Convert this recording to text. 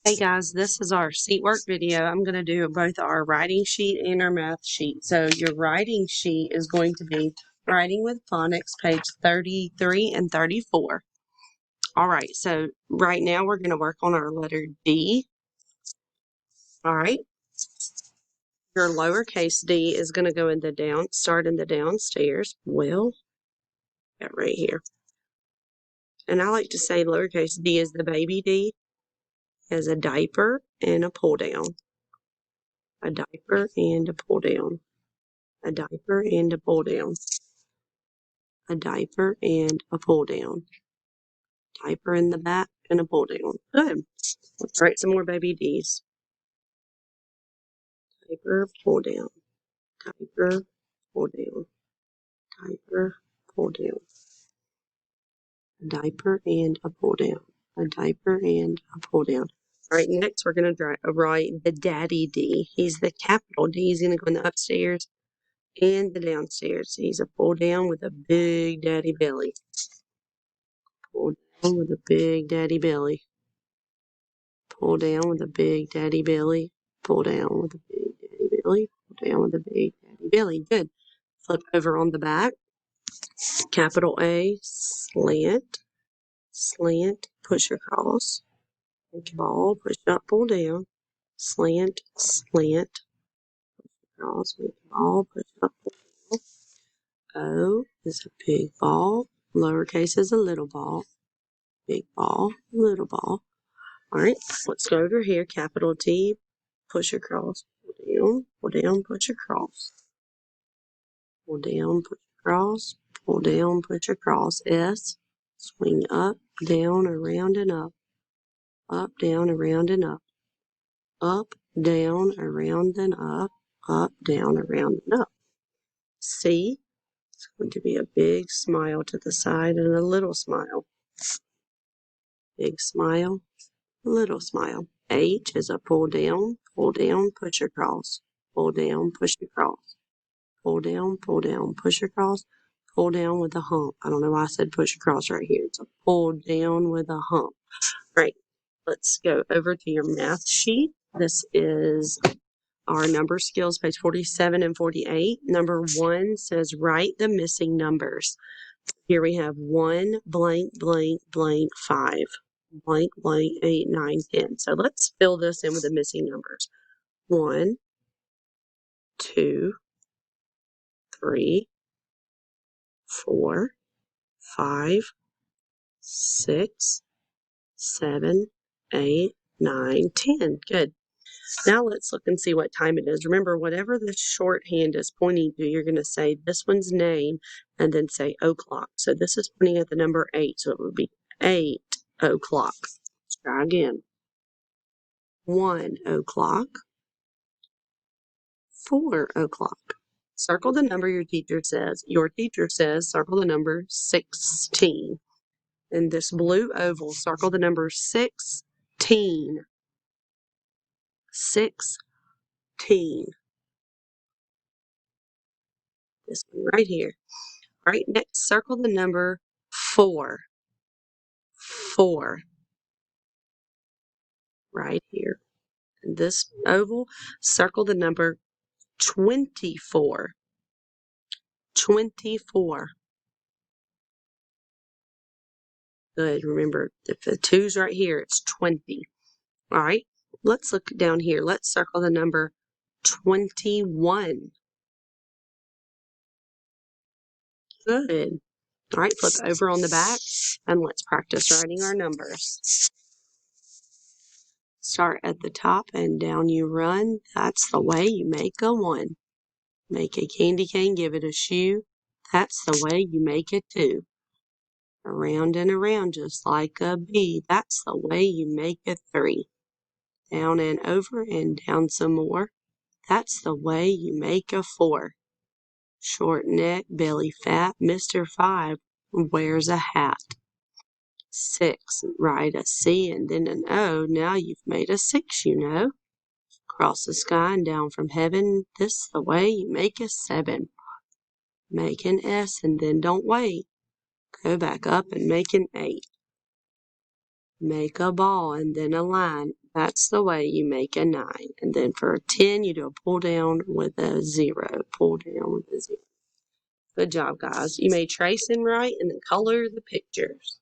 Hey guys, this is our seat work video. I'm going to do both our writing sheet and our math sheet. So your writing sheet is going to be Writing with Phonics, page 33 and 34. All right, so right now we're going to work on our letter D. All right. Your lowercase d is going to go in the start in the downstairs. Well, right here. And I like to say lowercase d is the baby D, as a diaper and a pull down. A diaper and a pull down. A diaper and a pull down. A diaper and a pull down. Diaper in the back and a pull down. Good. Let's write some more baby D's. Diaper, pull down. Diaper, pull down. Diaper, pull down. A diaper and a pull down. A diaper and a pull down. All right, next we're going to write the daddy D. He's the capital D. He's going to go in the upstairs and the downstairs. He's a pull down with a big daddy belly. Pull down with a big daddy belly. Pull down with a big daddy belly. Pull down with a big daddy belly. Pull down with a big daddy belly. Good. Flip over on the back. Capital A, slant, slant, push across. Make a ball, push up, pull down. Slant, slant, push across. Make a ball, push up, pull down. O is a big ball. Lowercase is a little ball. Big ball, little ball. All right, let's go over here. Capital T, push across, pull down, push across. Pull down, push across, pull down, push across. S, swing up, down, around, and up. Up, down, around, and up. Up, down, around, and up. Up, down, around, and up. C, it's going to be a big smile to the side and a little smile. Big smile, little smile. H is a pull down, push across. Pull down, push across. Pull down, push across. Pull down with a hump. I don't know why I said push across right here. It's a pull down with a hump. Right. Let's go over to your math sheet. This is our number skills, page 47 and 48. Number 1 says write the missing numbers. Here we have 1 blank blank blank 5 blank blank 8 9 10. So let's fill this in with the missing numbers. 1 2 3 4 5 6 7 8 9 10. Good. Now let's look and see what time it is. Remember, whatever the shorthand is pointing to, you're going to say this one's name and then say o'clock. So this is pointing at the number 8, so it would be 8 o'clock. Let's try again. 1 o'clock. 4 o'clock. Circle the number your teacher says. Your teacher says circle the number 16. In this blue oval, circle the number 16. 16. This one right here. All right, next, circle the number 4. 4. Right here. In this oval, circle the number 24. 24. Good. Remember, if the 2's right here, it's 20. All right, let's look down here. Let's circle the number 21. Good. All right, flip over on the back and let's practice writing our numbers. Start at the top and down you run. That's the way you make a 1. Make a candy cane, give it a shoe. That's the way you make a 2. Around and around just like a bee. That's the way you make a 3. Down and over and down some more. That's the way you make a 4. Short neck, belly fat, Mr. 5 wears a hat. 6, write a C and then an O. Now you've made a 6, you know. Across the sky and down from heaven. This the way you make a 7. Make an S and then don't wait. Go back up and make an 8. Make a ball and then a line. That's the way you make a 9. And then for a 10, you do a pull down with a 0. Pull down with a 0. Good job, guys. You may trace and write and then color the pictures.